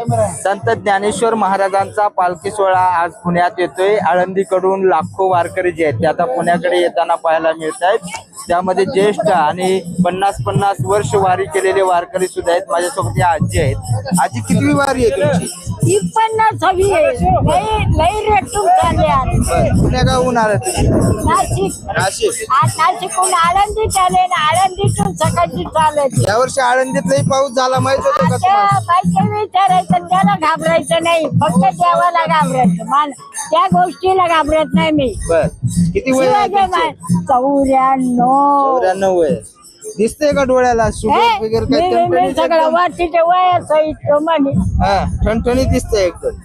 संत ज्ञानेश्वर महाराजांचा पालखी सोहळा आज पुण्यात येतोय। आळंदीकडून लाखो वारकरी जे आहेत ते आता पुण्याकडे येताना पाहायला मिळत आहेत। त्यामध्ये ज्येष्ठ आणि 50-50 वर्ष वारी केलेले वारकरी सुद्धा आहेत। माझ्यासोबत या आजी आहेत। आजी कितवी वारी आहे तुमची? 50 लई रेटून चालले आज. पुण्या गावून आला तुम्ही? नाशिक नाशिक। आज नाशिकहून आळंदी चाले ना आळंदीतून सकाळची चालत. यावर्षी आळंदीतलाही पाऊस झाला माहित होतं का तुम्हाला? आता बायका विचारायचं त्याला घाबरायचं नाही, फक्त देवाला घाबरायचं. त्या गोष्टीला घाबरत नाही मी. बर किती वय आहे तुमचे? 94. 94 वय दिसतंय का डोळ्याला? शुगर वगैरे काही ठणठणीत सगळं एकदम? वाटीच्या वयासहित म्हणे. हा ठणठणीत दिसतंय एकदम।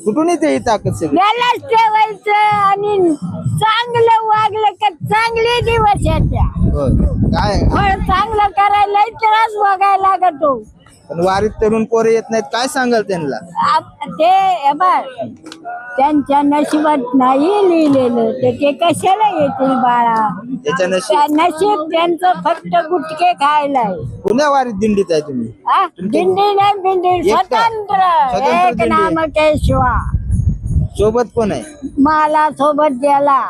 कुठून येते ही ताकद सगळी? यालाच ठेवायचं आणि चांगलं वागलं का चांगले दिवस येत्या. काय फळ चांगलं करायला त्रास बघायला लागतो. पण वारीत तरुण पोरं येत नाहीत, काय सांगाल त्यांना? ते हे बघ, त्यांच्या नशिबात नाही लिहिलेलं ते कशाला येतील बाळा? त्याच्या नशीब त्यांचं फक्त गुटके खायला आहे. पुण्या वारीत दिंडीत आहे तुम्ही? दिंडी नाही बिंडी, स्वतंत्र एक दिंडी. नाम केशवा. सोबत कोण आहे? मला सोबत द्याला,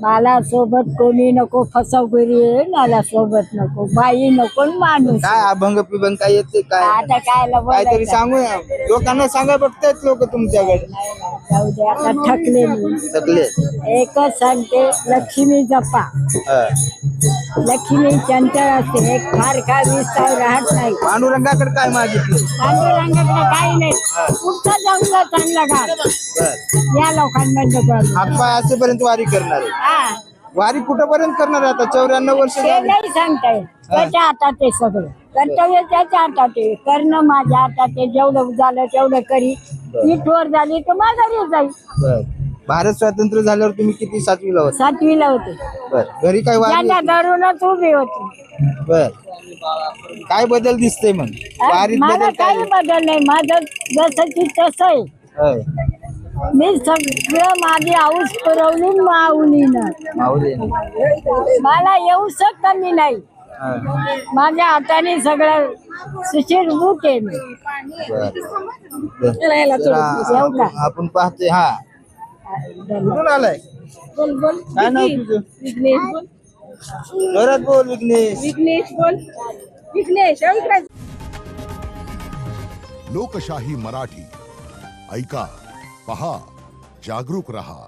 मला सोबत कोणी नको, फसवगिरी मला सोबत नको, बाई नको, माणूस. काय अभंग पिभंग काय येते काय? आता कायला काहीतरी बोलायचं? सांगू या लोकांना, सांगा बघतायत लोक तुमच्याकडे। जाऊ दे, आता थकले मी. सगळे एकच सांगते, लक्ष्मी जपा. लक्ष्मी चंचल असते, एक फार काय विस्तार राहत नाही. पांडुरंगाकडे काय मागितलं? पांडुरंगाकडे काही नाही, कुठं जंगलात चांगलं घाल. या लोकांमध्ये हातपाय असेपर्यंत वारी करणार आहे। वारी कुठपर्यंत करणार आहे आता? 94 वर्ष ते झाली। नाही सांगता येत, त्याच्या हातात ते सगळं. कर्तव्य त्याच्या हातात आहे, करणं माझ्या हातात आहे. जेवढं झालं तेवढं करी. इथवर झाली तर माघारी जाईल. बर भारत स्वातंत्र्य झाल्यावर तुम्ही किती सातवीला होता? 7वीला होते. बर घरी काय वारी त्यांना होती? धरूनच उभी होती. बर काय बदल दिसतंय मग वारीत? मला बदल काय? काही बदल नाही, माझं जसं की तसं आहे. होय. मी सगळं माझी आऊस पुरवली माऊलीनं. माऊली. मला येऊच कमी नाही. हा. माझ्या हाताने सगळं सुशिरभूत आहे मी. येऊ का? आपण पाहतोय। हा कुठून आलाय? बोल बोल. काय नाव तुझं? विघ्नेश बोल. जोरात बोल विघ्नेश। विघ्नेश बोल. विघ्नेश लोकशाही मराठी ऐका, पहा, जागरूक रहा।